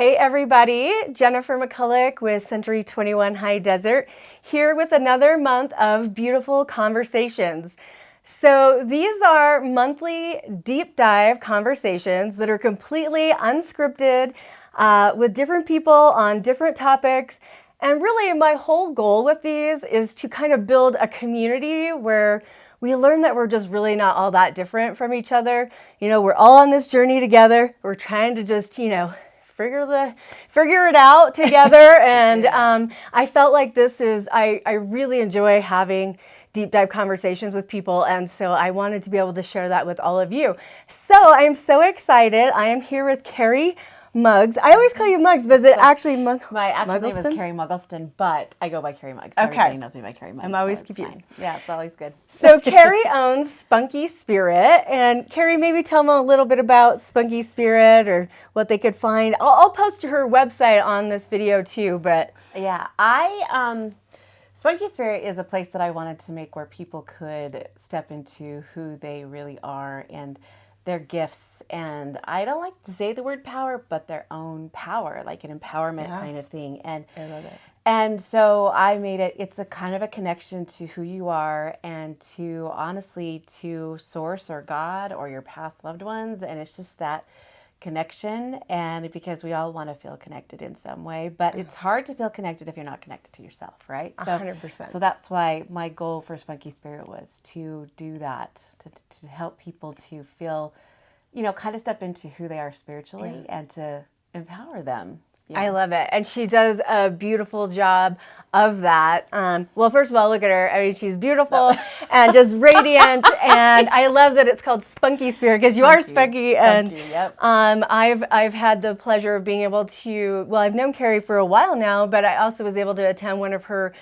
Hey everybody, Jennifer McCulloch with Century 21 High Desert, here with another month of beautiful conversations. So these are monthly deep dive conversations that are completely unscripted with different people on different topics. And really my whole goal with these is to kind of build a community where we learn that we're just really not all that different from each other. You know, we're all on this journey together. We're trying to just, figure it out together. And I felt like I really enjoy having deep dive conversations with people. And so I wanted to be able to share that with all of you. So I am so excited. I am here with Cari Mugz. I always call you Mugz, but is it actually My actual name is Cari Mugz, but I go by Cari Mugz. Okay. Everybody knows me by Cari Mugz. I'm always confused. Fine. Yeah, it's always good. So Cari owns Spunky Spirit, and Cari, maybe tell them a little bit about Spunky Spirit or what they could find. I'll post her website on this video too, but yeah, Spunky Spirit is a place that I wanted to make where people could step into who they really are and their gifts, and I don't like to say the word power, but their own power, like an empowerment kind of thing. And I love it. And so I made it's a kind of a connection to who you are and to honestly to source or God or your past loved ones. And it's just that connection, and because we all want to feel connected in some way, but it's hard to feel connected if you're not connected to yourself, right? 100%. So that's why my goal for Spunky Spirit was to do that, to help people to feel, kind of step into who they are spiritually and to empower them. Yeah. I love it. And she does a beautiful job of that. Well, first of all, look at her. I mean, she's beautiful and just radiant. And I love that it's called Spunky Spirit because you are spunky. And yep. I've had the pleasure of being able to, I've known Cari for a while now, but I also was able to attend one of her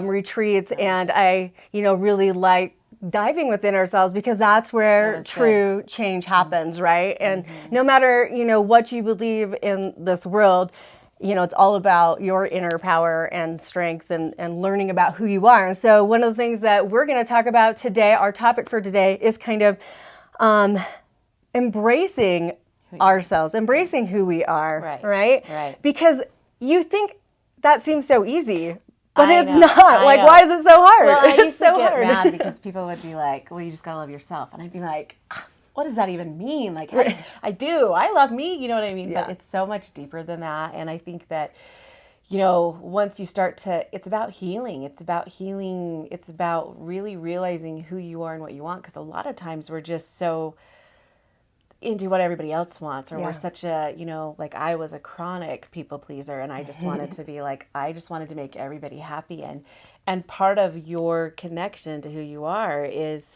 retreats. And I, really like diving within ourselves because that's where true change happens, right? And no matter, what you believe in this world, it's all about your inner power and strength and learning about who you are. And so one of the things that we're going to talk about today, our topic for today is kind of embracing ourselves, embracing who we are, right? Because you think that seems so easy. But it's not. Why is it so hard? Well, I used to get mad because people would be like, well, you just got to love yourself. And I'd be like, what does that even mean? Like, I do. I love me. You know what I mean? Yeah. But it's so much deeper than that. And I think that, once you start to, it's about healing. It's about healing. It's about really realizing who you are and what you want. Because a lot of times we're just so into what everybody else wants, or we're such a, like I was a chronic people pleaser, and I just wanted to be like, I just wanted to make everybody happy. And part of your connection to who you are is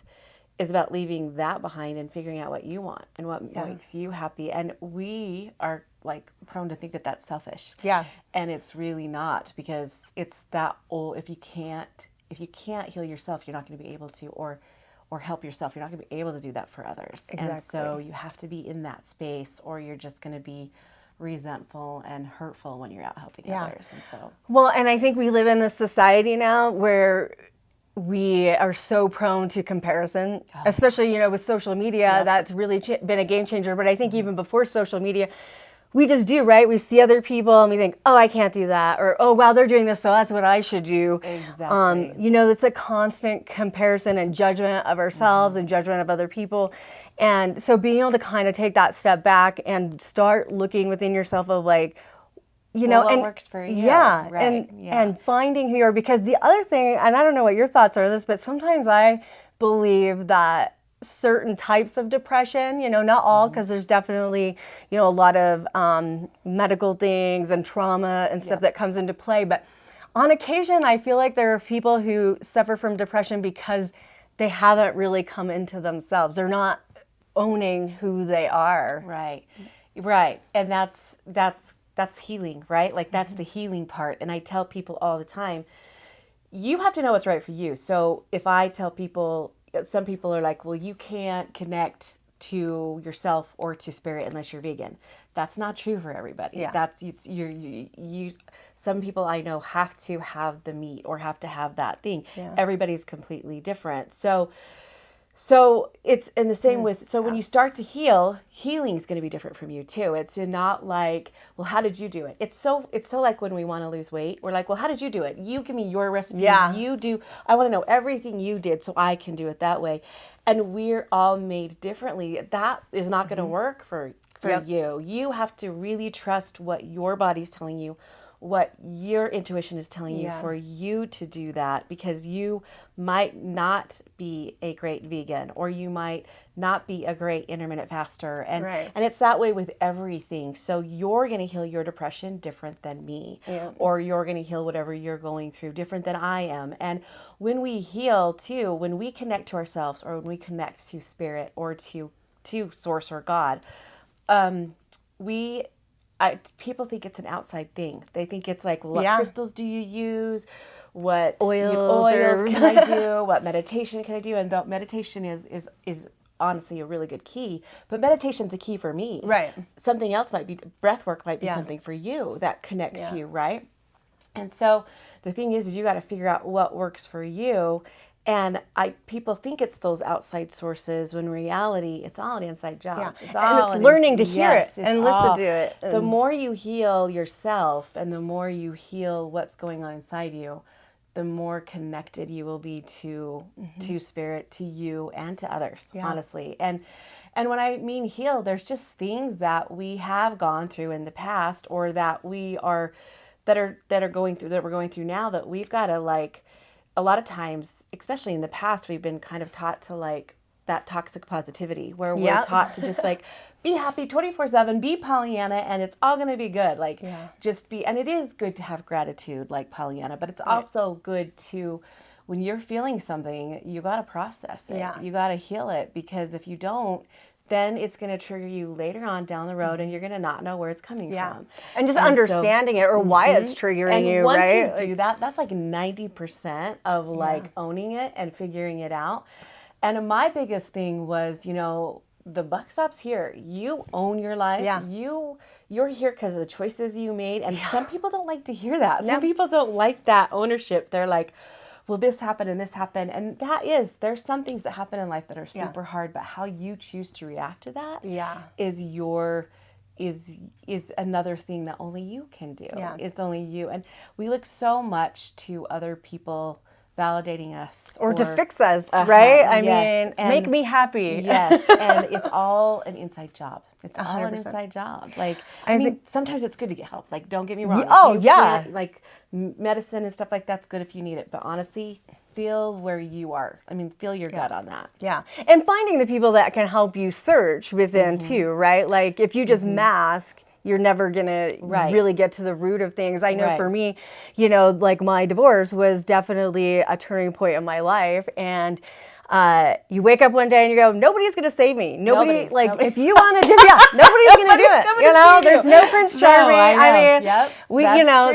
about leaving that behind and figuring out what you want and what makes you happy. And we are like prone to think that that's selfish. Yeah. And it's really not, because it's that old, if you can't heal yourself, you're not going to be able to, or help yourself, you're not going to be able to do that for others. Exactly. And so you have to be in that space, or you're just going to be resentful and hurtful when you're out helping others. And so, well, and I think we live in a society now where we are so prone to comparison, especially, with social media. That's really been a game changer. But I think even before social media, we just do, right? We see other people and we think, oh, I can't do that. Or, oh, wow, they're doing this, so that's what I should do. Exactly. It's a constant comparison and judgment of ourselves and judgment of other people. And so being able to kind of take that step back and start looking within yourself of like, what works for you. Yeah, right. And finding who you are. Because the other thing, and I don't know what your thoughts are on this, but sometimes I believe that certain types of depression, not all, because there's definitely, a lot of medical things and trauma and stuff that comes into play. But on occasion, I feel like there are people who suffer from depression because they haven't really come into themselves. They're not owning who they are. Right. And that's healing, right? Like that's the healing part. And I tell people all the time, you have to know what's right for you. So if I tell people, some people are like, well, you can't connect to yourself or to spirit unless you're vegan. That's not true for everybody. Yeah. Some people I know have to have the meat or have to have that thing. Yeah. Everybody's completely different. So So it's in the same with, so when you start to heal, healing is going to be different from you too. It's not like, well, how did you do it? It's so like when we want to lose weight, we're like, well, how did you do it? You give me your recipes. Yeah. You do, I want to know everything you did so I can do it that way. And we're all made differently. That is not going to work for you. You have to really trust what your body's telling you, what your intuition is telling you for you to do that, because you might not be a great vegan, or you might not be a great intermittent faster. And and it's that way with everything. So you're going to heal your depression different than me, or you're going to heal whatever you're going through different than I am. And when we heal too, when we connect to ourselves, or when we connect to spirit, or to source or God, people think it's an outside thing. They think it's like, well, what crystals do you use? What oils can I do? What meditation can I do? And meditation is honestly a really good key. But meditation's a key for me. Right. Something else might be, breath work might be something for you that connects you, right? And so the thing is you got to figure out what works for you. And people think it's those outside sources, when in reality, it's all an inside job. Yeah. It's all and it's learning to hear it and listen to it. The more you heal yourself, and the more you heal what's going on inside you, the more connected you will be to spirit, to you, and to others, honestly. And when I mean heal, there's just things that we have gone through in the past, or that we're going through now, that we've got to, like, a lot of times, especially in the past, we've been kind of taught to, like, that toxic positivity, where we're taught to just, like, be happy 24/7, be Pollyanna, and it's all going to be good. Like, just be, and it is good to have gratitude like Pollyanna, but it's also good to, when you're feeling something, you got to process it. You got to heal it, because if you don't, then it's going to trigger you later on down the road, and you're going to not know where it's coming from. And just understanding it, or why it's triggering you, right? And once you do that, that's like 90% of like owning it and figuring it out. And my biggest thing was, the buck stops here. You own your life. You're here because of the choices you made. And some people don't like to hear that. Some people don't like that ownership. They're like, well, this happened and this happened. And there's some things that happen in life that are super hard, but how you choose to react to that is another thing that only you can do. It's only you. And we look so much to other people validating us. Or to fix us, right? I mean, make me happy. Yes, and it's all an inside job. It's 100%. All an inside job. Like, I mean, sometimes it's good to get help. Like, don't get me wrong. Like, medicine and stuff like that's good if you need it. But honestly, feel where you are. I mean, feel your gut on that. Yeah. And finding the people that can help you search within too, right? Like, if you just mask, you're never going to really get to the root of things. I know for me, like, my divorce was definitely a turning point in my life. And you wake up one day and you go, nobody's going to save me. Nobody. If you want to do it, nobody's going to do it. There's no Prince Charming. I mean,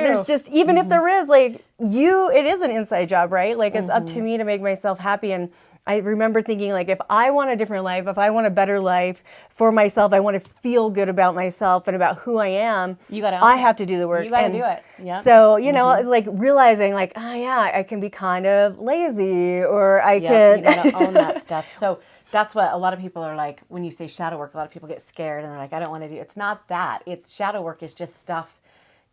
there's just, even if there is, like, it is an inside job, right? Like, it's up to me to make myself happy. And I remember thinking, like, if I want a different life, if I want a better life for myself, I want to feel good about myself and about who I am, I have to do the work. You got to do it. Yep. So, it's like realizing, like, I can be kind of lazy, or I can... You got to own that stuff. So that's what a lot of people are like, when you say shadow work, a lot of people get scared and they're like, I don't want to do it. It's not that. It's shadow work is just stuff.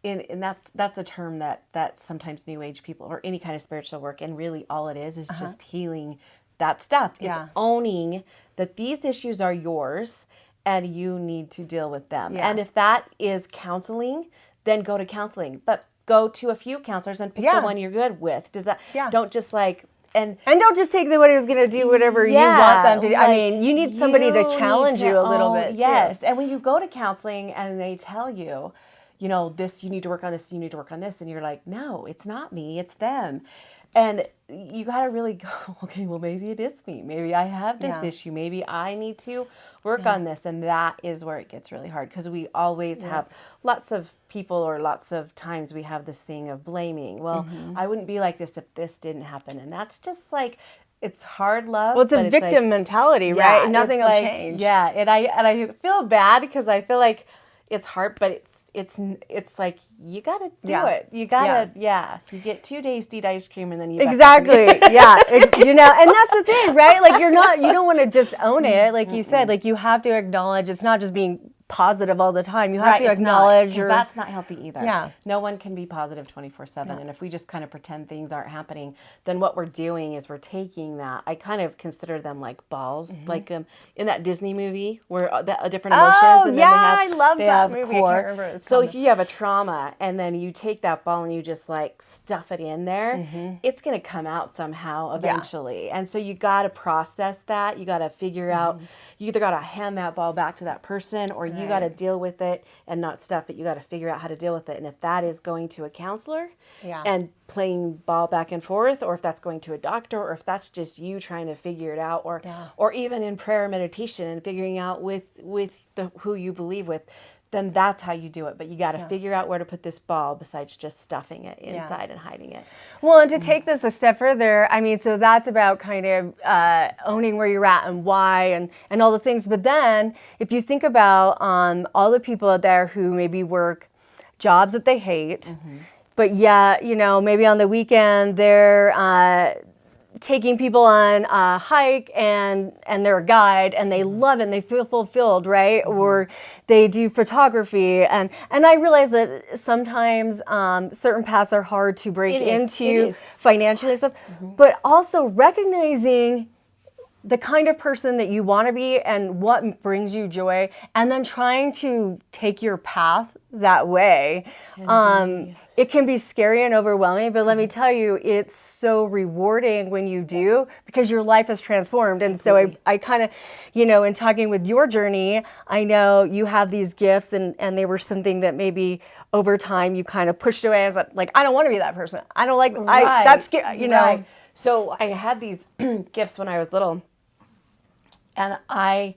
And that's a term that sometimes New Age people, or any kind of spiritual work, and really all it is just healing that stuff. It's owning that these issues are yours and you need to deal with them. And if that is counseling, then go to counseling. But go to a few counselors and pick the one you're good with. Does that don't just like and don't just take the one who's going to do whatever you want them to do. Like, I mean, you need somebody to challenge you a little bit. Yes. And when you go to counseling and they tell you, this, you need to work on this, you need to work on this, and you're like, no, it's not me, it's them. And you got to really go, okay, well, maybe it is me. Maybe I have this issue. Maybe I need to work on this. And that is where it gets really hard, because we always have lots of people, or lots of times we have this thing of blaming. Well, I wouldn't be like this if this didn't happen. And that's just like, it's hard love. Well, it's a victim mentality, right? Nothing will change. Yeah. And I feel bad, because I feel like it's hard, but it's like, you got to do it. You got to, you get 2 days to eat ice cream and then you exactly. Yeah. You know, and that's the thing, right? Like you don't want to disown it. Like you said, like you have to acknowledge it's not just being positive all the time. You have to acknowledge that's not healthy either. Yeah. No one can be positive 24/7. And if we just kind of pretend things aren't happening, then what we're doing is we're taking that. I kind of consider them like balls, like in that Disney movie where different emotions. And then I love that movie. Core. I can't remember what it's so called. if you have a trauma and then you take that ball and you just like stuff it in there, it's going to come out somehow eventually. And so you got to process that. You got to figure out, you either got to hand that ball back to that person or you got to deal with it and not stuff it. You got to figure out how to deal with it. And if that is going to a counselor and playing ball back and forth, or if that's going to a doctor, or if that's just you trying to figure it out, or even in prayer meditation and figuring out with who you believe with, then that's how you do it. But you got to figure out where to put this ball besides just stuffing it inside and hiding it. Well, and to take this a step further, I mean, so that's about kind of owning where you're at and why and all the things. But then if you think about all the people out there who maybe work jobs that they hate, but you know, maybe on the weekend they're taking people on a hike and they're a guide and they love it and they feel fulfilled, right? Or they do photography and I realize that sometimes certain paths are hard to break into financially and stuff, but also recognizing the kind of person that you want to be and what brings you joy, and then trying to take your path that way. It can be scary and overwhelming, but let me tell you, it's so rewarding when you do, because your life is transformed. And so I kind of, you know, in talking with your journey, I know you have these gifts and they were something that maybe over time you kind of pushed away as like, I don't want to be that person. I don't like, that's scary, you know. Right. So I had these gifts when I was little, and I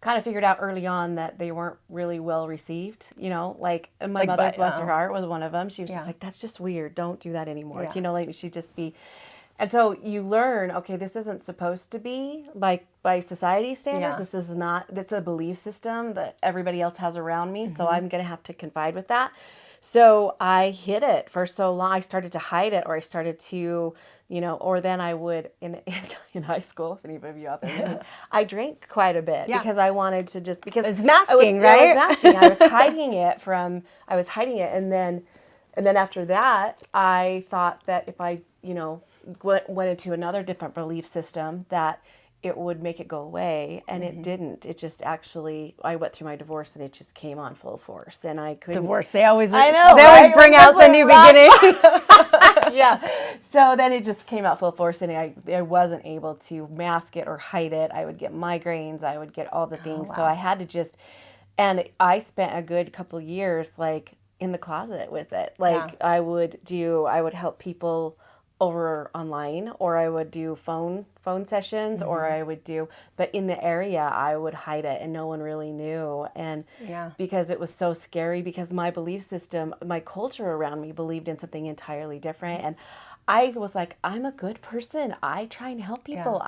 kind of figured out early on that they weren't really well received, you know, like my mother, bless her heart, was one of them. She was just like, that's just weird. Don't do that anymore. You know, like she'd just be, and so you learn, okay, this isn't supposed to be by society standards. This is not, this is a belief system that everybody else has around me. So I'm going to have to confide with that. So I hid it for so long. I started to hide it, or I started to, you know, or then I would in high school, if any of you out there, I drank quite a bit because I wanted to just, because it's masking, right? It was masking. I was hiding it. And then after that, I thought that if I, you know, went into another different belief system, that it would make it go away, and it didn't. It just actually, I went through my divorce and it just came on full force, and I couldn't. Divorce, they always bring out the new beginning. Yeah. So then it just came out full force, and I wasn't able to mask it or hide it. I would get migraines. I would get all the things. So I had to just, and I spent a good couple years like in the closet with it. Like I would help people over online, or I would do phone sessions, or I would do, but in the area I would hide it and no one really knew. And because it was so scary, because my belief system, my culture around me believed in something entirely different. And I was like, I'm a good person. I try and help people.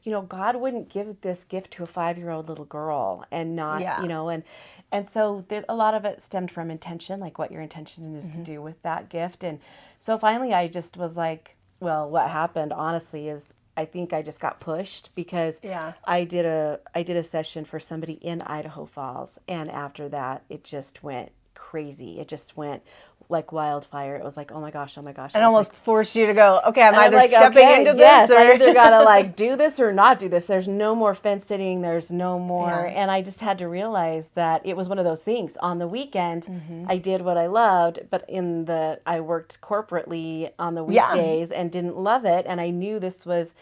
You know, God wouldn't give this gift to a 5-year-old little girl and not, you know, and so a lot of it stemmed from intention, like what your intention is to do with that gift. And so finally I just was like, well, what happened honestly is I think I just got pushed, because I did a session for somebody in Idaho Falls, and after that it just went crazy. It just went like wildfire. It was like, oh my gosh. And almost forced you to go, okay, I'm either stepping into this, or I either gotta like do this or not do this. There's no more fence sitting. There's no more. And I just had to realize that it was one of those things. On the weekend, I did what I loved, but I worked corporately on the weekdays and didn't love it. And I knew this was,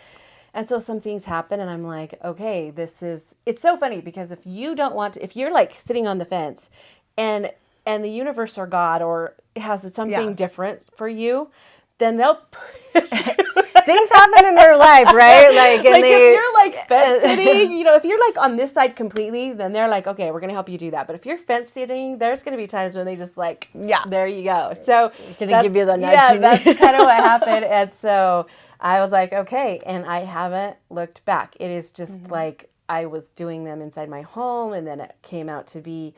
and so some things happen, and I'm like, okay, it's so funny, because if you don't want to, if you're like sitting on the fence and the universe or God or has something different for you, then they'll push you. Things happen in their life, right? Like, and if you're like fence sitting, you know, if you're like on this side completely, then they're like, okay, we're going to help you do that. But if you're fence sitting, there's going to be times when they just like, there you go. So going to give you the nudge. Yeah, that's kind of what happened. And so I was like, okay. And I haven't looked back. It is just like I was doing them inside my home, and then it came out to be,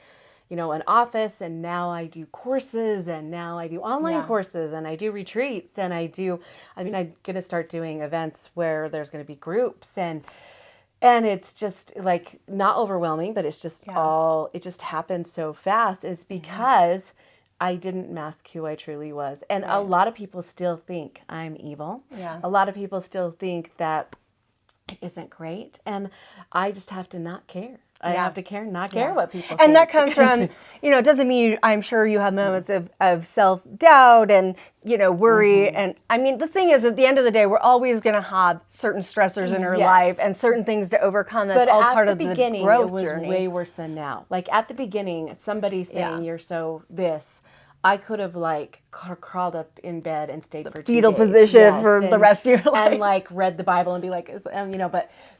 an office, and now I do courses, and now I do online courses, and I do retreats, and I'm going to start doing events where there's going to be groups, and it's just like not overwhelming, but it's just it just happened so fast. It's because I didn't mask who I truly was. And a lot of people still think I'm evil. Yeah. A lot of people still think that it isn't great. And I just have to not care. I have to not care what people think. And that comes from, it doesn't mean, I'm sure you have moments of self-doubt and, worry. And I mean, the thing is, at the end of the day, we're always going to have certain stressors in our life and certain things to overcome. That's all part of the growth journey. But at the beginning, it was way worse than now. Like at the beginning, somebody saying you're so this, I could have crawled up in bed and stayed for 2 days. Fetal position for the rest of your life. And read the Bible and be like,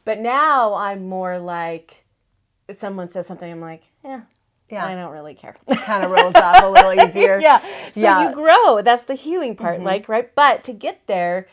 but now I'm more like, if someone says something, I'm like, I don't really care. It kind of rolls off a little easier. So you grow. That's the healing part, right? But to get there,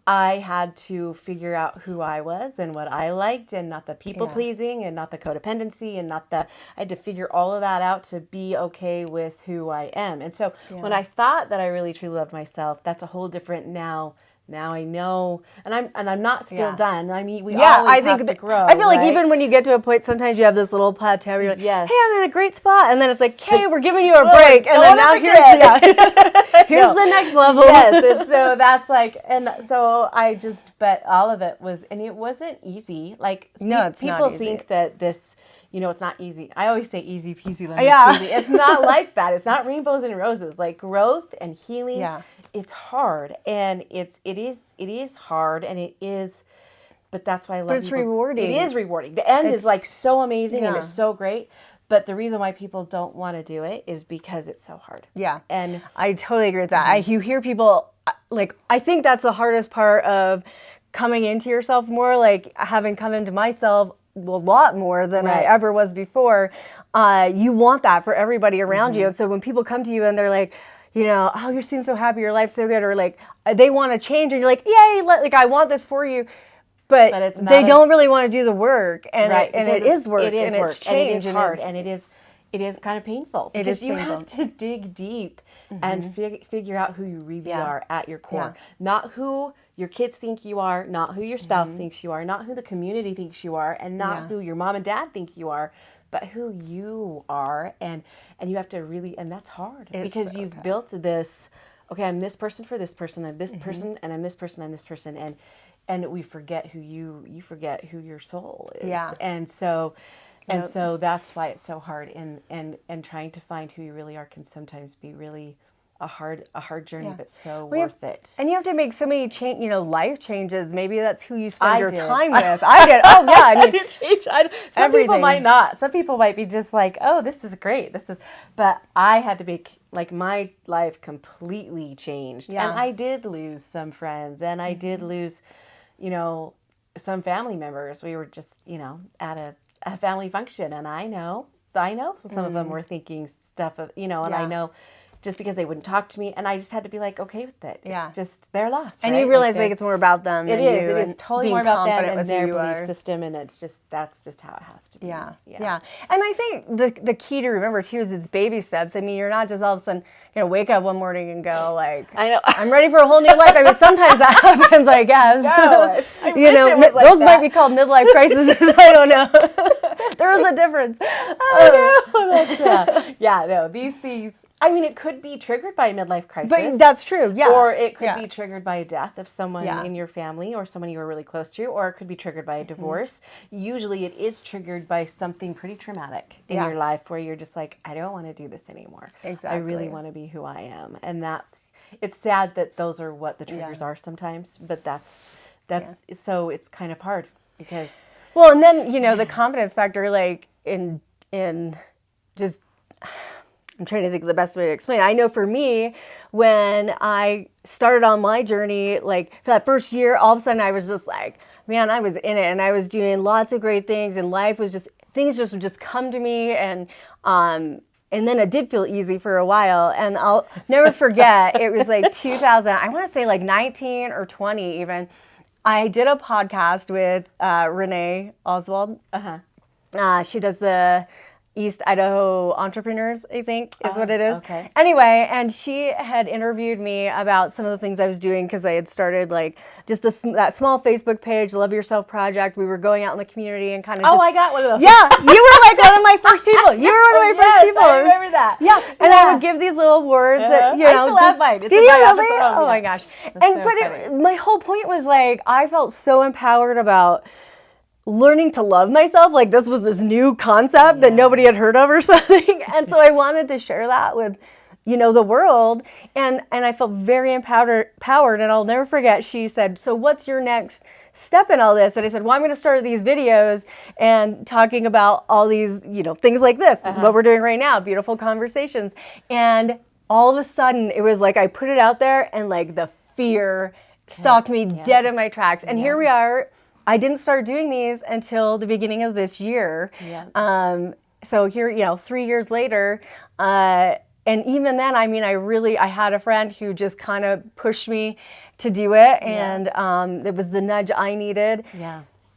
I had to figure out who I was and what I liked, and not the people pleasing, and not the codependency, and I had to figure all of that out to be okay with who I am. And so when I thought that I really truly loved myself, that's a whole different now. Now I know, and I'm not still done. I mean, we always have to grow. I feel like even when you get to a point, sometimes you have this little plateau. Where you're like, hey, I'm in a great spot, and then it's like, hey, we're giving you a break, and then now here's the next level. Yes, and so that's but all of it was, and it wasn't easy. People think that this. It's not easy. I always say easy peasy lemon squeezy. It's not like that. It's not rainbows and roses. Like growth and healing, it's hard, and it is hard, and it is. But that's why I love. But it's rewarding. It is rewarding. The end is so amazing and it's so great. But the reason why people don't want to do it is because it's so hard. Yeah, and I totally agree with that. You hear people I think that's the hardest part of coming into yourself more. Like having come into myself a lot more than I ever was before. You want that for everybody around you. And so when people come to you and they're like, oh, you seem so happy, your life's so good, or they want to change, and you're like, yay, I want this for you. But they don't really want to do the work, and it is work, and it's change, and it is hard, and it is kind of painful because you have to dig deep and figure out who you really are at your core, not who your kids think you are, not who your spouse thinks you are, not who the community thinks you are, and not who your mom and dad think you are, but who you are, and you have to really, and that's hard because you've built this. Okay, I'm this person for this person, I'm this person, and I'm this person, I'm this person, and we forget who you forget who your soul is, and so that's why it's so hard, and trying to find who you really are can sometimes be really a hard journey, but so worth it. And you have to make so many life changes. Maybe that's who you spend your time with. I did. Oh yeah, I did change. Some people might not. Some people might be just like, oh, this is great. But I had to make my life completely changed, and I did lose some friends, and I did lose, some family members. We were just, at a family function, and I know some of them were thinking stuff of, and I know. Just because they wouldn't talk to me, and I just had to be okay with it. It's just their loss. And you realize it's more about them. It is totally more about them and their belief system, and that's just how it has to be. Yeah. And I think the key to remember too is it's baby steps. I mean, you're not just all of a sudden wake up one morning and go I know I'm ready for a whole new life. I mean, sometimes that happens, I guess. No, those might be called midlife crises. I don't know. There is a difference. I know. These things. I mean, it could be triggered by a midlife crisis. But that's true, Or it could be triggered by a death of someone in your family or someone you were really close to, or it could be triggered by a divorce. Usually it is triggered by something pretty traumatic in your life where you're just like, I don't want to do this anymore. Exactly. I really want to be who I am. And it's sad that those are what the triggers are sometimes, but that's so it's kind of hard because... Well, and then, the confidence factor, in just... I'm trying to think of the best way to explain it. I know for me, when I started on my journey, for that first year, all of a sudden I was just man, I was in it, and I was doing lots of great things, and things would just come to me, and then it did feel easy for a while, and I'll never forget, it was 2000, I want to say 19 or 20 even, I did a podcast with Renee Oswald. She does the East Idaho Entrepreneurs, I think is what it is. Okay. Anyway, and she had interviewed me about some of the things I was doing because I had started like just that small Facebook page, Love Yourself Project. We were going out in the community and kind of I got one of those. Yeah, you were like one of my first people. You were one of my first people. I remember that. Yeah, and I would give these little words that, you know. I still have mine. It's Did you really? Oh my gosh. My whole point was like, I felt so empowered about learning to love myself. Like this was this new concept that nobody had heard of or something. And so I wanted to share that with, you know, the world. And I felt very empowered. And I'll never forget, she said, so what's your next step in all this? And I said, well, I'm going to start these videos and talking about all these, you know, things like this, what we're doing right now, beautiful conversations. And all of a sudden it was like, I put it out there and like the fear stopped me dead in my tracks. And here we are. I didn't start doing these until the beginning of this year. So here, you know, 3 years later, and even then, I mean, I had a friend who just kind of pushed me to do it, and it was the nudge I needed.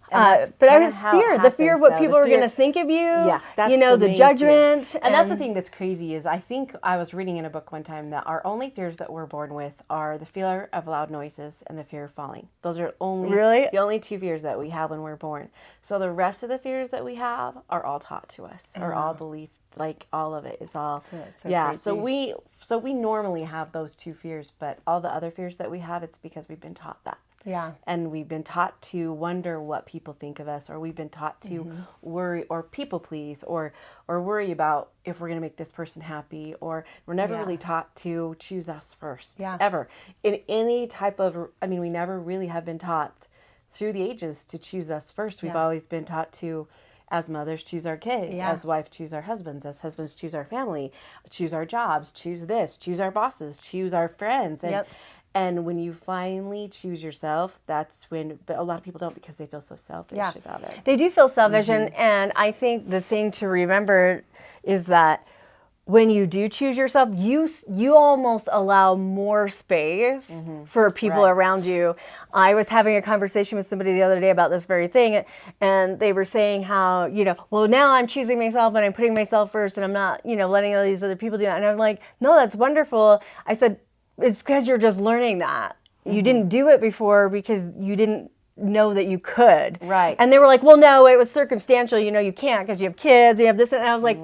But I was scared, the fear of what people are going to think of you, you know, the judgment. And that's the thing that's crazy is I think I was reading in a book one time that our only fears that we're born with are the fear of loud noises and the fear of falling. Those are the only two fears that we have when we're born. So the rest of the fears that we have are all taught to us, are all believed. Like all of it, it's all crazy. So we normally have those two fears, but all the other fears that we have, it's because we've been taught that. And we've been taught to wonder what people think of us, or we've been taught to worry or people please, or worry about if we're going to make this person happy, or we're never really taught to choose us first, ever. In any type of, I mean, we never really have been taught through the ages to choose us first. We've always been taught to, as mothers, choose our kids, as wives, choose our husbands, as husbands, choose our family, choose our jobs, choose this, choose our bosses, choose our friends. And when you finally choose yourself, that's when, but a lot of people don't because they feel so selfish about it. They do feel selfish. And I think the thing to remember is that when you do choose yourself, you almost allow more space for people around you. I was having a conversation with somebody the other day about this very thing, and they were saying how, you know, well, now I'm choosing myself and I'm putting myself first and I'm not, you know, letting all these other people do it. And I'm like, no, that's wonderful. I said, it's because you're just learning that. You didn't do it before because you didn't know that you could. Right. And they were like, well, no, it was circumstantial. You know, you can't because you have kids, you have this. And I was like,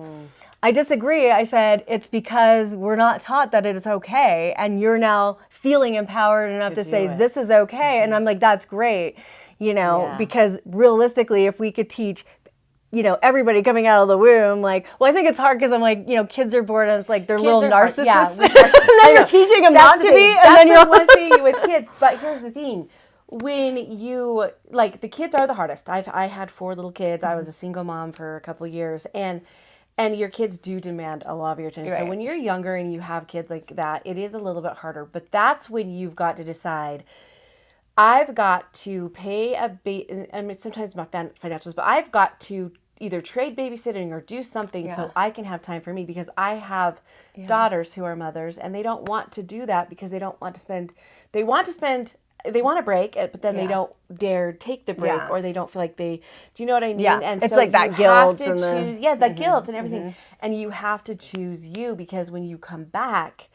I disagree. I said, it's because we're not taught that it is okay. And you're now feeling empowered enough to say, this is okay. And I'm like, that's great. You know, because realistically, if we could teach, you know, everybody coming out of the womb, like, well, I think it's hard because I'm like, you know, kids are born and it's like they're little narcissists. And then you're teaching them not to be. And then you're one thing with kids. But here's the thing. When you, like, the kids are the hardest. I had 4 little kids. I was a single mom for a couple of years. And your kids do demand a lot of your attention. So when you're younger and you have kids like that, it is a little bit harder. But that's when you've got to decide, I've got to pay I mean, sometimes my financials, but I've got to either trade babysitting or do something so I can have time for me, because I have daughters who are mothers and they don't want to do that because they don't want to spend, they want to break it, but then they don't dare take the break or they don't feel like they, do you know what I mean? And it's so like that guilt. You have to choose, the guilt and everything. And you have to choose you, because when you come back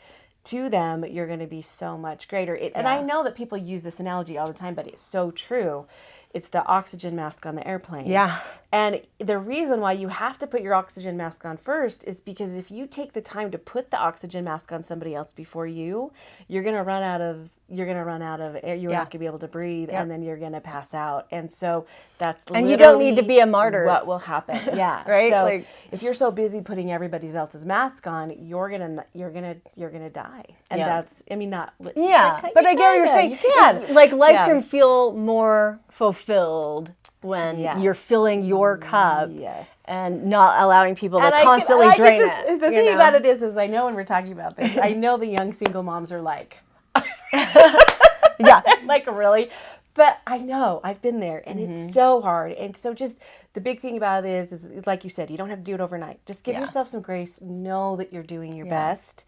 to them, you're going to be so much greater. And I know that people use this analogy all the time, but it's so true. It's the oxygen mask on the airplane. And the reason why you have to put your oxygen mask on first is because if you take the time to put the oxygen mask on somebody else before you, you're going to run out of air. You're not going to be able to breathe, and then you're going to pass out. And so that's and you don't need to be a martyr. What will happen? Right. So like, if you're so busy putting everybody else's mask on, you're gonna die. And that's, I mean, not. But I get what you're saying. You can. Like life can feel more fulfilled when you're filling your cup and not allowing people to constantly drain it. The thing about it is I know when we're talking about this, I know the young single moms are like, like really, but I know I've been there, and it's so hard. And so just the big thing about it is like you said, you don't have to do it overnight. Just give yourself some grace. Know that you're doing your best.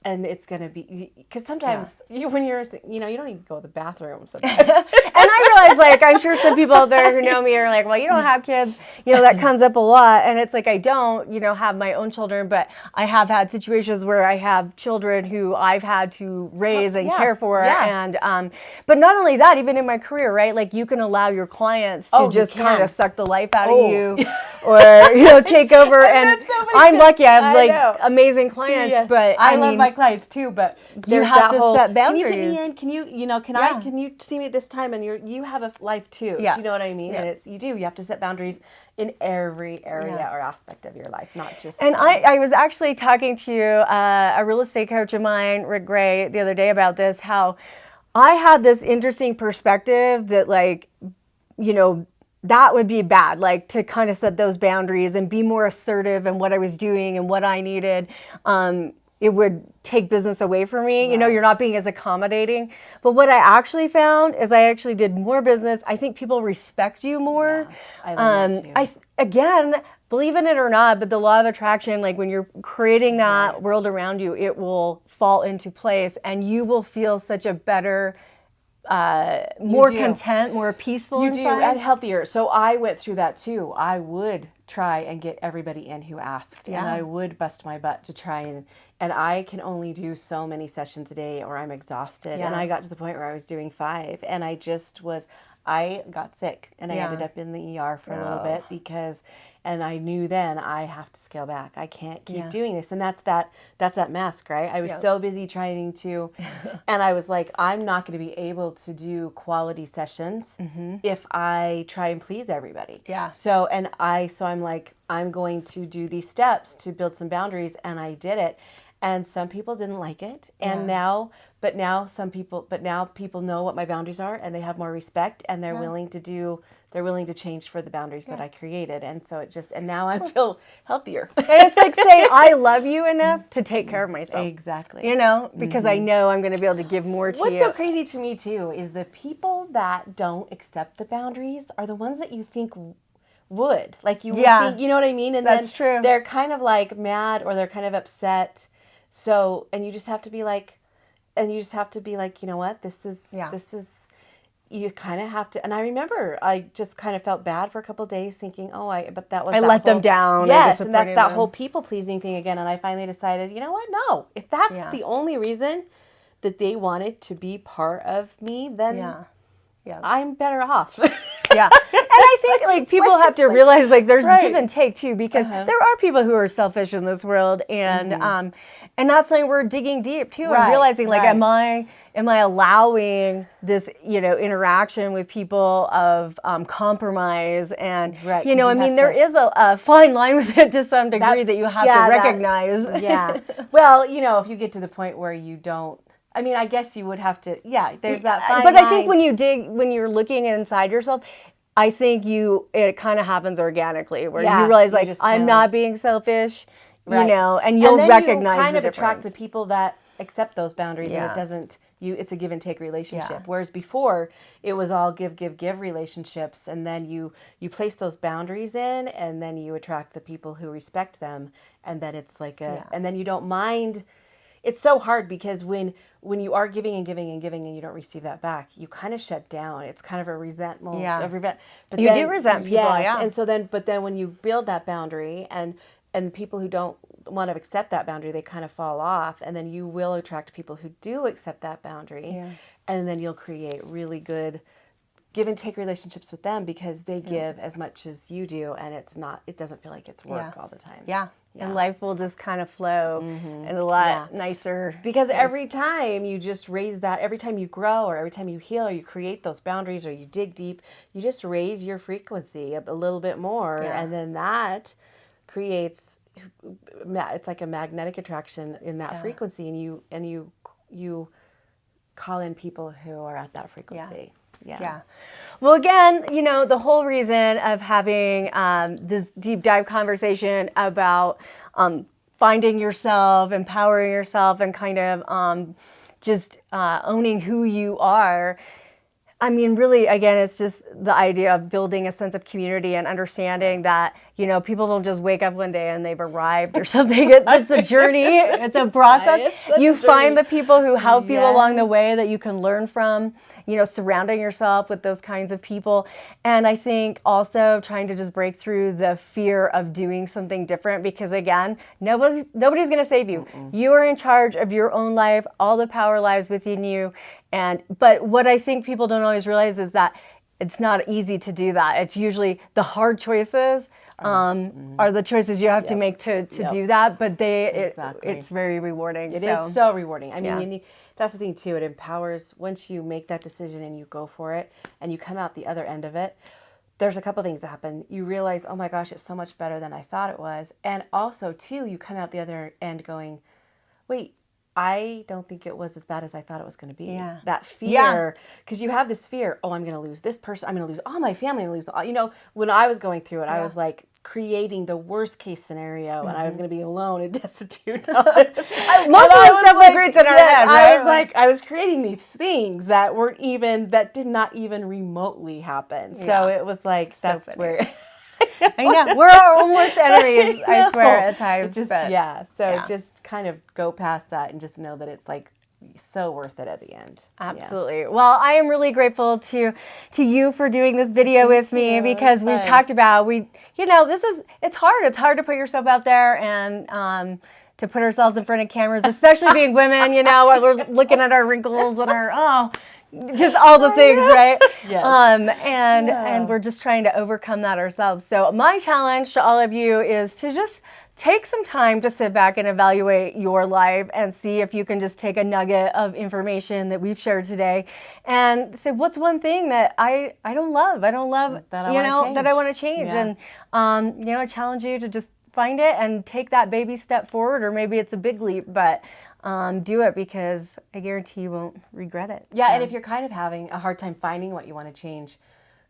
and it's going to be, because sometimes when you're, you know, you don't even go to the bathroom sometimes. And I realize, like, I'm sure some people out there who know me are like, well, you don't have kids. You know, that comes up a lot. And it's like, I don't, you know, have my own children, but I have had situations where I have children who I've had to raise and care for. And, but not only that, even in my career, right? Like, you can allow your clients to just kind of suck the life out of you or, you know, take over. And I'm lucky. I have like amazing clients, but I love my clients too, but you have to set boundaries. Can you get me in? Can you, you know, can you see me at this time? And you have a life too. Yeah. Do you know what I mean? And you have to set boundaries in every area or aspect of your life, not just. And I was actually talking to a real estate coach of mine, Rick Gray, the other day about this, how I had this interesting perspective that, like, you know, that would be bad, like, to kind of set those boundaries and be more assertive in what I was doing and what I needed. It would take business away from me. Right. You know, you're not being as accommodating. But what I actually found is I actually did more business. I think people respect you more. Yeah, I love that too. Again, believe in it or not, but the law of attraction, like when you're creating that world around you, it will fall into place and you will feel such a better, more content, more peaceful inside. You do, and healthier. So I went through that too. I would try and get everybody in who asked, and I would bust my butt to try and I can only do so many sessions a day or I'm exhausted. And I got to the point where I was doing 5 and I got sick and I ended up in the ER for a little bit because, and I knew then I have to scale back. I can't keep doing this. And that's that mask, right? I was so busy trying to, and I was like, I'm not going to be able to do quality sessions if I try and please everybody. Yeah. So I'm like, I'm going to do these steps to build some boundaries. And I did it. And some people didn't like it. And now people know what my boundaries are and they have more respect and they're willing to change for the boundaries that I created. And so and now I feel healthier. And it's like saying, I love you enough to take care of myself. Exactly. You know, because I know I'm going to be able to give more to you. What's so crazy to me too is the people that don't accept the boundaries are the ones that you think would. Like you would think, you know what I mean? And that's true. They're kind of like mad or they're kind of upset. So, and you just have to be like, you know what, this is, you kind of have to, and I remember I just kind of felt bad for a couple of days thinking, but that was, I let them down. Yes, and that's that whole people pleasing thing again. And I finally decided, you know what, no, if that's the only reason that they wanted to be part of me, then I'm better off. Yeah. And I think like people have to realize like there's give and take too, because there are people who are selfish in this world, and that's like we're digging deep too and realizing like am I allowing this, you know, interaction with people of compromise and you know, I mean there is a fine line with it to some degree that you have to recognize. Well, you know, if you get to the point where you don't, I mean, I guess you would have to, there's that fine But line. I think when you're looking inside yourself, I think it kind of happens organically where you realize like, I'm not being selfish, you know, and you'll recognize you kind the of difference. attract the people that accept those boundaries and it doesn't, it's a give and take relationship. Whereas before it was all give relationships, and then you place those boundaries in and then you attract the people who respect them, and then it's like and then you don't mind. It's so hard because when you are giving and giving and giving and you don't receive that back, you kind of shut down. It's kind of a resentment. But you do resent people, And so then, but then when you build that boundary and people who don't want to accept that boundary, they kind of fall off. And then you will attract people who do accept that boundary. And then you'll create really good give and take relationships with them because they give as much as you do, and it doesn't feel like it's work all the time. And life will just kind of flow and a lot nicer. Because every time you just raise that, every time you grow or every time you heal or you create those boundaries or you dig deep, you just raise your frequency up a little bit more. And then that creates, it's like a magnetic attraction in that frequency, and you call in people who are at that frequency. Well, again, you know, the whole reason of having this deep dive conversation about finding yourself, empowering yourself, and kind of just owning who you are I mean, really, again, it's just the idea of building a sense of community and understanding that, you know, people don't just wake up one day and they've arrived or something. It's a journey. It's a process. You find the people who help you along the way that you can learn from, you know, surrounding yourself with those kinds of people. And I think also trying to just break through the fear of doing something different, because again, nobody's going to save you. You are in charge of your own life. All the power lies within you. But what I think people don't always realize is that it's not easy to do that. It's usually the hard choices are the choices you have to make to do that. But it's very rewarding. It is so rewarding. I mean, that's the thing too. It empowers once you make that decision and you go for it and you come out the other end of it. There's a couple things that happen. You realize, oh my gosh, it's so much better than I thought it was. And also too, you come out the other end going, wait, I don't think it was as bad as I thought it was going to be. Yeah. That fear, because you have this fear, oh, I'm going to lose this person. I'm going to lose all my family. I'm going to lose all, you know, when I was going through it, I was like creating the worst case scenario and I was going to be alone and destitute. Most of the stuff we create in our head, right? I was creating these things that did not even remotely happen. So it was like, that's where... I know. We're our own worst enemies, I swear, at times. Just kind of go past that and just know that it's like so worth it at the end. Absolutely. Yeah. Well, I am really grateful to you for doing this video with me, because we've talked about, it's hard. It's hard to put yourself out there and to put ourselves in front of cameras, especially being women, you know, while we're looking at our wrinkles and our, just all the things, right? Yes. And we're just trying to overcome that ourselves. So my challenge to all of you is to just take some time to sit back and evaluate your life and see if you can just take a nugget of information that we've shared today and say, what's one thing that I don't love that I want to change. Yeah. And I challenge you to just find it and take that baby step forward, or maybe it's a big leap, but do it, because I guarantee you won't regret it. Yeah, and if you're kind of having a hard time finding what you want to change,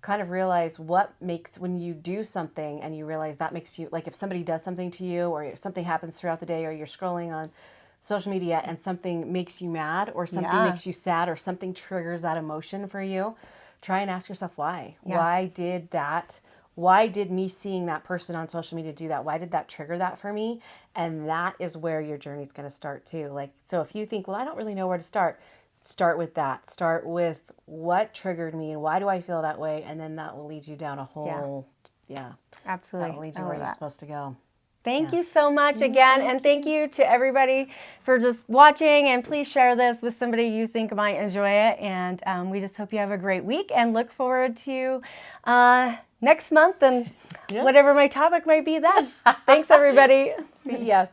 kind of realize what makes, when you do something and you realize that makes you, like if somebody does something to you or something happens throughout the day, or you're scrolling on social media and something makes you mad or something makes you sad or something triggers that emotion for you, try and ask yourself why. Yeah. Why did me seeing that person on social media do that? Why did that trigger that for me? And that is where your journey's going to start too. Like, so if you think, well, I don't really know where to start with that. Start with what triggered me and why do I feel that way? And then that will lead you down a whole, absolutely. That will lead you where you're supposed to go. Thank you so much again. And thank you to everybody for just watching. And please share this with somebody you think might enjoy it. And we just hope you have a great week and look forward to next month and whatever my topic might be then. Thanks, everybody. See ya.